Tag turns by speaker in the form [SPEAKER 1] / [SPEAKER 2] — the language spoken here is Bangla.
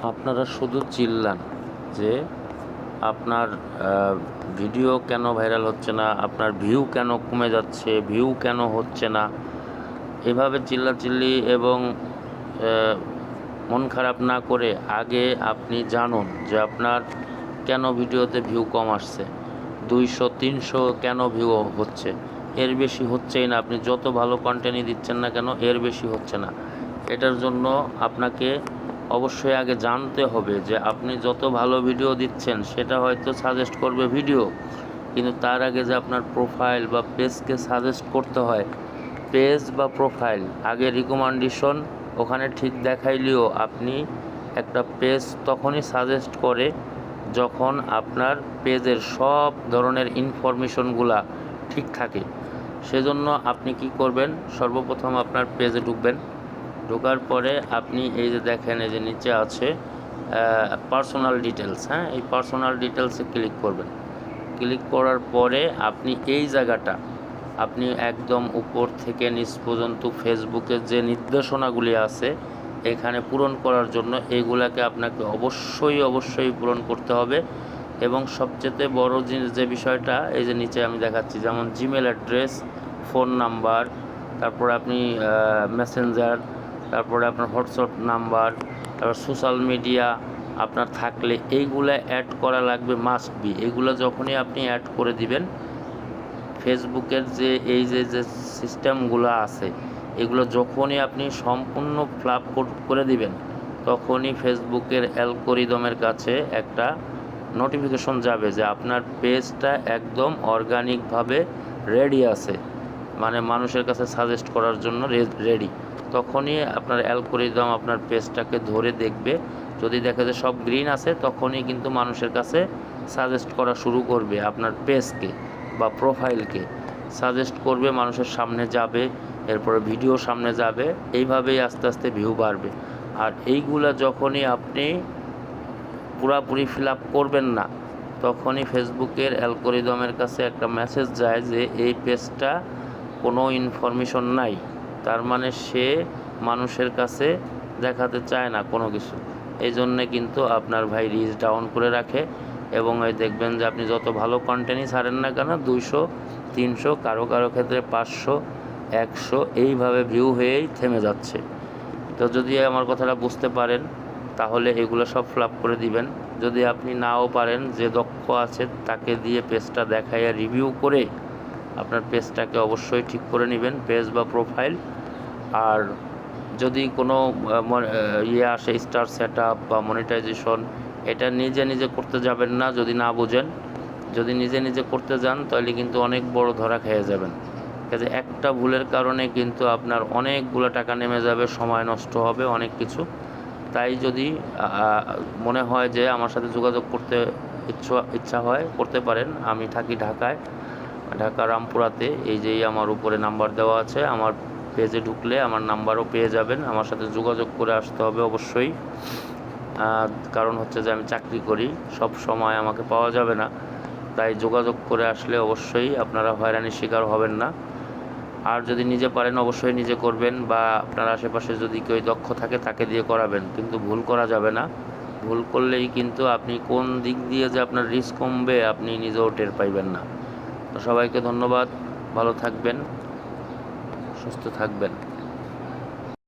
[SPEAKER 1] আপনারা শুধু চিল্লান যে আপনার ভিডিও কেন ভাইরাল হচ্ছে না, আপনার ভিউ কেন কমে যাচ্ছে, ভিউ কেন হচ্ছে না। এভাবে চিল্লাচিল্লি এবং মন খারাপ না করে আগে আপনি জানুন যে আপনার কেন ভিডিওতে ভিউ কম আসছে, 200-300 কেন ভিউ হচ্ছে, এর বেশি হচ্ছেই না। আপনি যত ভালো কন্টেন্টই দিচ্ছেন না কেন এর বেশি হচ্ছে না। এটার জন্য আপনাকে অবশ্যই আগে জানতে হবে যে আপনি যত ভালো ভিডিও দিচ্ছেন সেটা হয়তো সাজেস্ট করবে ভিডিও, কিন্তু তার আগে যে আপনার প্রোফাইল বা পেজকে সাজেস্ট করতে হয়, পেজ বা প্রোফাইল আগে রিকমেন্ডেশন ওখানে ঠিক দেখাইলেও আপনি একটা পেজ তখনই সাজেস্ট করে যখন আপনার পেজের সব ধরনের ইনফরমেশনগুলা ঠিক থাকে। সেজন্য আপনি কি করবেন, সর্বপ্রথম আপনার পেজে ঢুকবেন। ঢোকার পরে আপনি এই যে দেখেন এই যে নিচে আছে পার্সোনাল ডিটেলস, এই পার্সোনাল ডিটেলসে ক্লিক করবেন। ক্লিক করার পরে আপনি এই জায়গাটা আপনি একদম উপর থেকে নিচ পর্যন্ত ফেসবুকের যে নির্দেশনাগুলি আছে এখানে পূরণ করার জন্য এইগুলাকে আপনাকে অবশ্যই পূরণ করতে হবে। এবং সবচেয়ে বড় যে বিষয়টা এই যে নিচে আমি দেখাচ্ছি, যেমন জিমেল অ্যাড্রেস, ফোন নাম্বার, তারপরে আপনি মেসেঞ্জার, তারপরে আপনার হোয়াটসঅ্যাপ নাম্বার, তারপর সোশ্যাল মিডিয়া আপনার থাকলে এইগুলো অ্যাড করা লাগবে, মাস্ট বি। এইগুলো যখনই আপনি অ্যাড করে দিবেন, ফেসবুকের যে এই যে সিস্টেমগুলো আছে এগুলো যখনই আপনি সম্পূর্ণ ফ্লাপ করে দিবেন, তখনই ফেসবুকের অ্যালগরিদমের কাছে একটা নোটিফিকেশন যাবে যে আপনার পেজটা একদম অর্গানিকভাবে রেডি আছে, মানে মানুষের কাছে সাজেস্ট করার জন্য রেডি। তখনই আপনার অ্যালগরিদম আপনার পেজটাকে ধরে দেখবে, যদি দেখে যে সব গ্রিন আছে তখনই কিন্তু মানুষের কাছে সাজেস্ট করা শুরু করবে, আপনার পেজকে বা প্রোফাইলকে সাজেস্ট করবে, মানুষের সামনে যাবে, এরপরে ভিডিও সামনে যাবে, এইভাবেই আস্তে আস্তে ভিউ বাড়বে। আর এইগুলা যখনই আপনি পুরাপুরি ফিল আপ করবেন না, তখনই ফেসবুকের অ্যালগরিদমের কাছে একটা মেসেজ যায় যে এই পেজটা কোনো ইনফরমেশন নাই, তার মানে সে মানুষের কাছে দেখাতে চায় না কোনো কিছু। এই জন্যে কিন্তু আপনার ভাই রিচ ডাউন করে রাখে। এবং এই দেখবেন যে আপনি যত ভালো কন্টেন্টই ছাড়েন না কেন 200-300 কারো ক্ষেত্রে 500-100 এইভাবে ভিউ হয়েই থেমে যাচ্ছে। তো যদি আমার কথাটা বুঝতে পারেন তাহলে এগুলো সব ফ্লাপ করে দিবেন। যদি আপনি নাও পারেন, যে দক্ষ আছে তাকে দিয়ে পেজটা দেখাইয়া রিভিউ করে আপনার পেজটাকে অবশ্যই ঠিক করে নেবেন, পেজ বা প্রোফাইল। আর যদি কোনো আসে স্টার সেট আপ বা মনিটাইজেশন, এটা নিজে করতে যাবেন না যদি না বুঝেন। যদি নিজে করতে যান তাহলে কিন্তু অনেক বড় ধরা খেয়ে যাবেন। কাজে একটা ভুলের কারণে কিন্তু আপনার অনেকগুলো টাকা নেমে যাবে, সময় নষ্ট হবে, অনেক কিছু। তাই যদি মনে হয় যে আমার সাথে যোগাযোগ করতে ইচ্ছা হয়, করতে পারেন। আমি থাকি ঢাকায়, ঢাকা রামপুরাতে। এই যেই আমার উপরে নাম্বার দেওয়া আছে, আমার পেজে ঢুকলে আমার নাম্বারও পেয়ে যাবেন। আমার সাথে যোগাযোগ করে আসতে হবে অবশ্যই, কারণ হচ্ছে যে আমি চাকরি করি, সব সময় আমাকে পাওয়া যাবে না। তাই যোগাযোগ করে আসলে অবশ্যই আপনারা হয়রানির শিকার হবেন না। আর যদি নিজে পারেন অবশ্যই নিজে করবেন, বা আপনার আশেপাশে যদি কেউ দক্ষ থাকে তাকে দিয়ে করাবেন, কিন্তু ভুল করা যাবে না। ভুল করলেই কিন্তু আপনি কোন দিক দিয়ে যে আপনার রিস্ক কমবে আপনি নিজেও টের পাইবেন না। তো সবাইকে ধন্যবাদ, ভালো থাকবেন, সুস্থ থাকবেন।